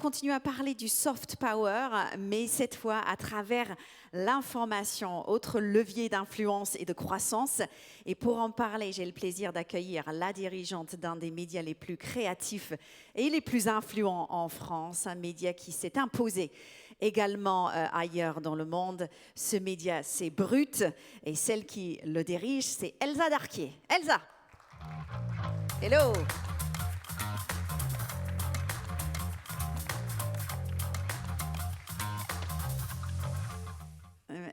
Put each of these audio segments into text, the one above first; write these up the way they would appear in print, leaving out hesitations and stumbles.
Continue à parler du soft power, mais cette fois à travers l'information, autre levier d'influence et de croissance. Et pour en parler, j'ai le plaisir d'accueillir la dirigeante d'un des médias les plus créatifs et les plus influents en France, un média qui s'est imposé également ailleurs dans le monde. Ce média, c'est Brut, et celle qui le dirige, c'est Elsa Darquier. Elsa! Hello!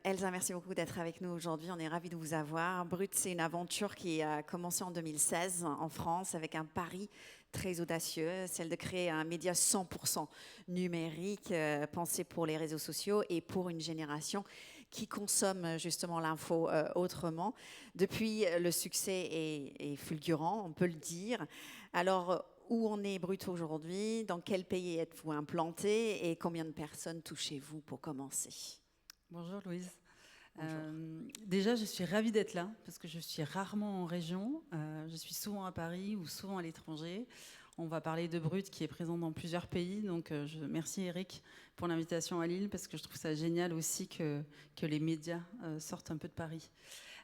Elsa, merci beaucoup d'être avec nous aujourd'hui. On est ravis de vous avoir. Brut, c'est une aventure qui a commencé en 2016 en France avec un pari très audacieux, celle de créer un média 100% numérique, pensé pour les réseaux sociaux et pour une génération qui consomme justement l'info autrement. Depuis, le succès est fulgurant, on peut le dire. Alors, où en est Brut aujourd'hui? Dans quel pays êtes-vous implanté? Et combien de personnes touchez-vous pour commencer? Bonjour Louise. Bonjour. Déjà, je suis ravie d'être là parce que je suis rarement en région. Je suis souvent à Paris ou souvent à l'étranger. On va parler de Brut qui est présent dans plusieurs pays. Donc, merci Eric pour l'invitation à Lille parce que je trouve ça génial aussi que les médias sortent un peu de Paris.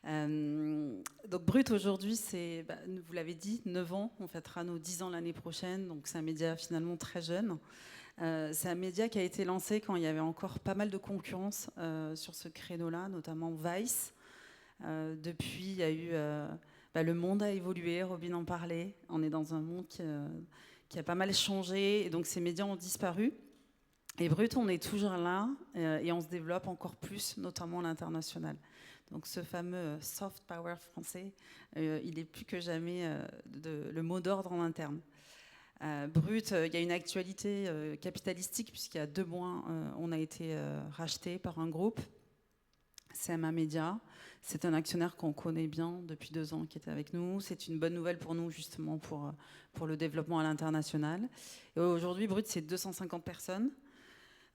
Donc Brut aujourd'hui, c'est, vous l'avez dit, 9 ans. On fêtera nos 10 ans l'année prochaine. Donc, c'est un média finalement très jeune. C'est un média qui a été lancé quand il y avait encore pas mal de concurrence sur ce créneau-là, notamment Vice. Depuis, il y a eu... le monde a évolué, Robin en parlait. On est dans un monde qui a pas mal changé, et donc ces médias ont disparu. Et Brut, on est toujours là, et on se développe encore plus, notamment à l'international. Donc ce fameux soft power français, il est plus que jamais le mot d'ordre en interne. Brut, il y a une actualité capitalistique puisqu'il y a 2 mois, on a été racheté par un groupe, CMA Media. C'est un actionnaire qu'on connaît bien depuis 2 ans qui était avec nous. C'est une bonne nouvelle pour nous justement pour le développement à l'international. Et aujourd'hui, Brut, c'est 250 personnes.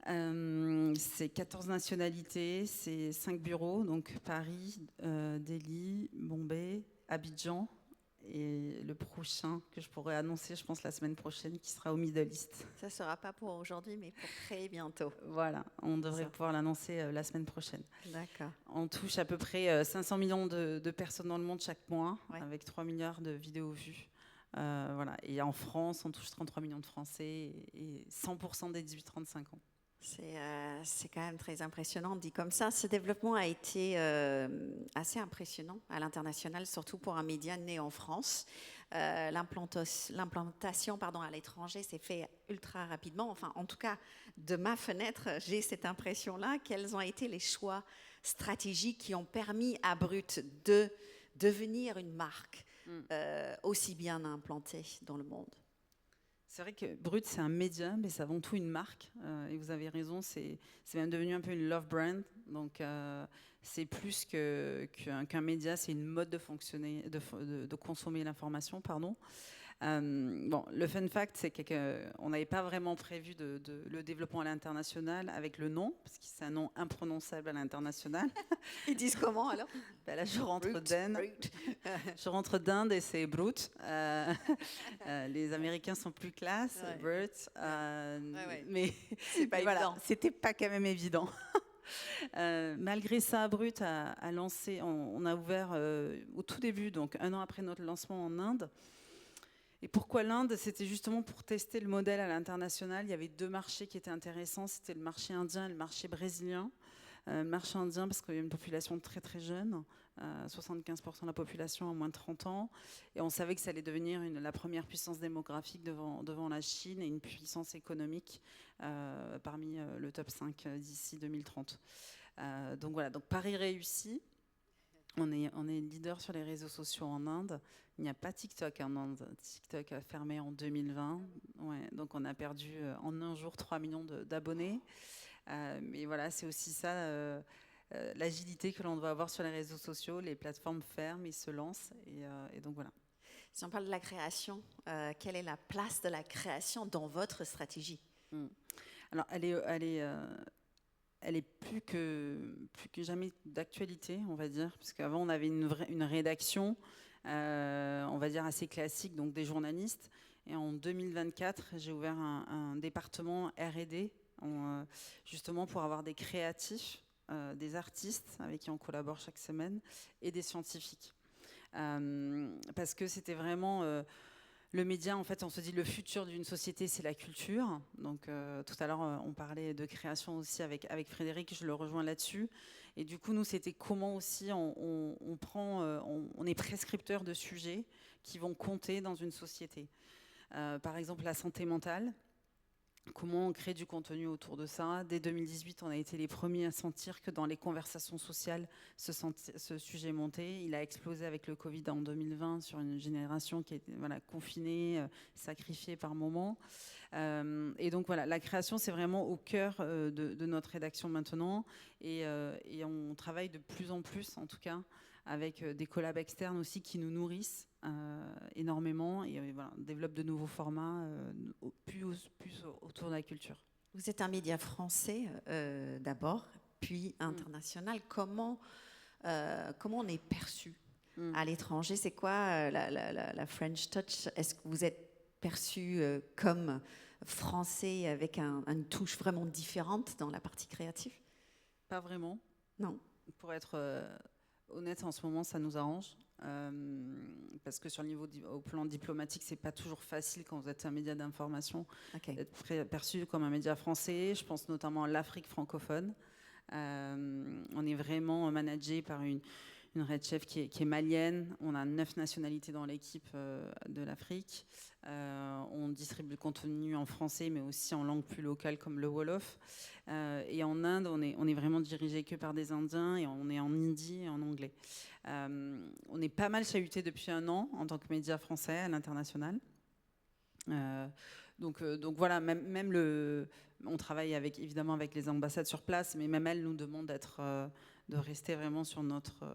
C'est 14 nationalités, c'est 5 bureaux, donc Paris, Delhi, Bombay, Abidjan. Et le prochain que je pourrais annoncer, je pense la semaine prochaine, qui sera au Middle East. Ça ne sera pas pour aujourd'hui, mais pour très bientôt. Voilà, on devrait Ça. pouvoir l'annoncer la semaine prochaine. D'accord. On touche à peu près 500 millions de personnes dans le monde chaque mois, Ouais. avec 3 milliards de vidéos vues. Voilà. Et en France, on touche 33 millions de Français et 100% des 18-35 ans. C'est quand même très impressionnant, dit comme ça. Ce développement a été assez impressionnant à l'international, surtout pour un média né en France. L'implantation à l'étranger s'est fait ultra rapidement. Enfin, en tout cas, de ma fenêtre, j'ai cette impression-là. Quels ont été les choix stratégiques qui ont permis à Brut de devenir une marque aussi bien implantée dans le monde? C'est vrai que Brut, c'est un média, mais c'est avant tout une marque. Et vous avez raison, c'est même devenu un peu une love brand. Donc, c'est plus qu'un média, c'est une mode de fonctionner, de consommer l'information, pardon. Bon, le fun fact, c'est qu'on n'avait pas vraiment prévu le développement à l'international avec le nom, parce que c'est un nom imprononçable à l'international. Ils disent comment alors? Là, je rentre d'Inde. Brut. Je rentre d'Inde et c'est Brut. Les Américains sont plus classe, Ouais. Brut. Ouais. Mais C'est pas évident. c'était pas quand même évident. Malgré ça, Brut a lancé, on a ouvert au tout début, donc 1 an après notre lancement en Inde. Et pourquoi l'Inde? C'était justement pour tester le modèle à l'international. Il y avait 2 marchés qui étaient intéressants, c'était le marché indien et le marché brésilien. Le marché indien parce qu'il y a une population très très jeune, 75% de la population a moins de 30 ans, et on savait que ça allait devenir la première puissance démographique devant la Chine et une puissance économique parmi le top 5 d'ici 2030. Donc voilà, donc pari réussi. On est leader sur les réseaux sociaux en Inde. Il n'y a pas TikTok en Inde. TikTok a fermé en 2020. Ouais, donc on a perdu en un jour 3 millions d'abonnés. Mais voilà, c'est aussi ça, l'agilité que l'on doit avoir sur les réseaux sociaux. Les plateformes ferment, ils se lancent. Et donc voilà. Si on parle de la création, quelle est la place de la création dans votre stratégie? Alors, elle est plus que jamais d'actualité, on va dire, parce qu'avant on avait une rédaction, on va dire assez classique, donc des journalistes, Et en 2024, j'ai ouvert un département R&D, justement pour avoir des créatifs, des artistes avec qui on collabore chaque semaine, et des scientifiques. Parce que c'était vraiment le média, en fait, on se dit le futur d'une société, c'est la culture. Donc tout à l'heure, on parlait de création aussi avec Frédéric, je le rejoins là-dessus. Et du coup, nous, c'était comment aussi on est prescripteur de sujets qui vont compter dans une société. Par exemple, la santé mentale. Comment on crée du contenu autour de ça. Dès 2018, on a été les premiers à sentir que dans les conversations sociales, ce sujet montait. Il a explosé avec le Covid en 2020 sur une génération qui était confinée, sacrifiée par moments. Et donc voilà, la création, c'est vraiment au cœur de notre rédaction maintenant. Et on travaille de plus en plus, en tout cas, avec des collabs externes aussi qui nous nourrissent énormément et voilà, on développe de nouveaux formats plus autour de la culture. Vous êtes un média français d'abord, puis international. Comment on est perçu à l'étranger? C'est quoi la French Touch? Est-ce que vous êtes perçu comme français avec une touche vraiment différente dans la partie créative? Pas vraiment. Non. Pour être honnête, en ce moment, ça nous arrange. Parce que sur le niveau au plan diplomatique, c'est pas toujours facile quand vous êtes un média d'information d'être perçu comme un média français. Je pense notamment à l'Afrique francophone. On est vraiment managé par une red chef qui est malienne. On a 9 nationalités dans l'équipe de l'Afrique. On distribue le contenu en français, mais aussi en langue plus locale comme le Wolof. Et en Inde, on est vraiment dirigé que par des Indiens et on est en hindi et en anglais. On est pas mal chahuté depuis 1 an en tant que média français à l'international. Donc voilà, même on travaille évidemment avec les ambassades sur place, mais même elles nous demandent de rester vraiment sur notre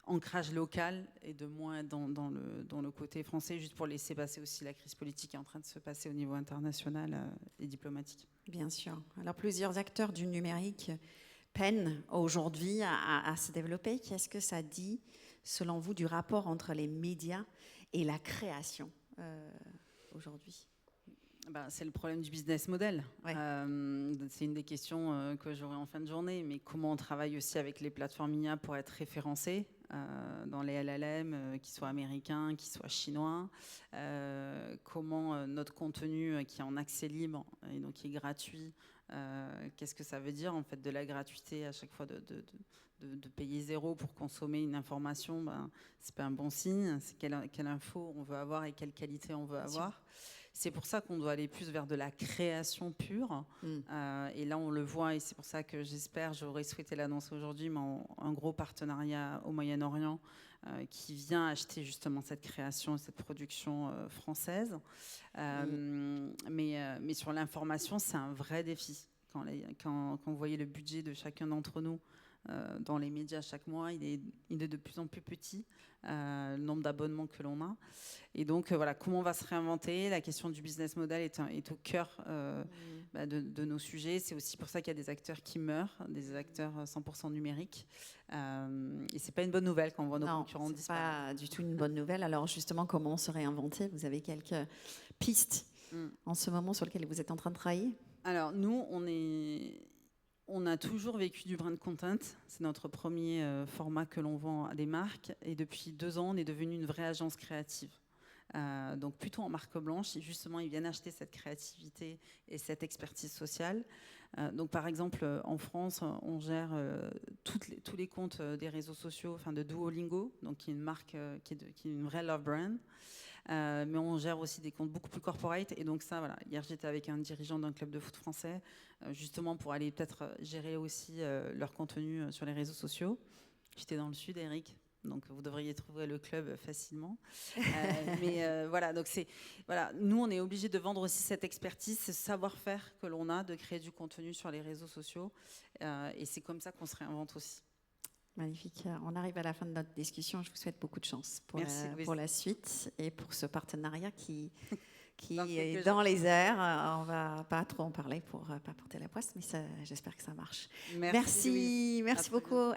ancrage local et de moins dans le côté français, juste pour laisser passer aussi la crise politique qui est en train de se passer au niveau international et diplomatique. Bien sûr. Alors plusieurs acteurs du numérique peinent aujourd'hui à se développer. Qu'est-ce que ça dit, selon vous, du rapport entre les médias et la création aujourd'hui? C'est le problème du business model. Ouais. C'est une des questions que j'aurai en fin de journée, mais comment on travaille aussi avec les plateformes IA pour être référencés dans les LLM, qu'ils soient américains, qu'ils soient chinois, comment notre contenu qui est en accès libre et donc qui est gratuit, qu'est-ce que ça veut dire en fait de la gratuité à chaque fois de payer 0 pour consommer une information, c'est pas un bon signe. C'est quelle info on veut avoir et quelle qualité on veut avoir. C'est pour ça qu'on doit aller plus vers de la création pure. Et là, on le voit, et c'est pour ça que j'aurais souhaité l'annoncer aujourd'hui, mais un gros partenariat au Moyen-Orient qui vient acheter justement cette création, cette production française. Mais sur l'information, c'est un vrai défi. Quand vous voyez le budget de chacun d'entre nous dans les médias chaque mois, il est de plus en plus petit, le nombre d'abonnements que l'on a. Et donc, voilà, comment on va se réinventer? La question du business model est au cœur de nos sujets. C'est aussi pour ça qu'il y a des acteurs qui meurent, des acteurs 100% numériques. Et c'est pas une bonne nouvelle quand on voit nos concurrents disparaître. Non, c'est pas du tout une bonne nouvelle. Alors justement, comment se réinventer? Vous avez quelques pistes en ce moment sur lesquelles vous êtes en train de travailler? Alors, nous, on a toujours vécu du brand content. C'est notre premier format que l'on vend à des marques. Et depuis 2 ans, on est devenu une vraie agence créative. Donc plutôt en marque blanche. Et justement, ils viennent acheter cette créativité et cette expertise sociale. Donc par exemple, en France, on gère tous les comptes des réseaux sociaux, de Duolingo, donc qui est une marque qui est une vraie love brand. Mais on gère aussi des comptes beaucoup plus corporate. Et donc ça, voilà. Hier, j'étais avec un dirigeant d'un club de foot français, justement pour aller peut-être gérer aussi leur contenu sur les réseaux sociaux. J'étais dans le sud, Eric. Donc vous devriez trouver le club facilement. Mais voilà, donc nous on est obligés de vendre aussi cette expertise, ce savoir-faire que l'on a de créer du contenu sur les réseaux sociaux. Et c'est comme ça qu'on se réinvente aussi. Magnifique. On arrive à la fin de notre discussion. Je vous souhaite beaucoup de chance pour la suite et pour ce partenariat qui est dans les airs. On ne va pas trop en parler pour ne pas porter la poisse, mais j'espère que ça marche. Merci beaucoup.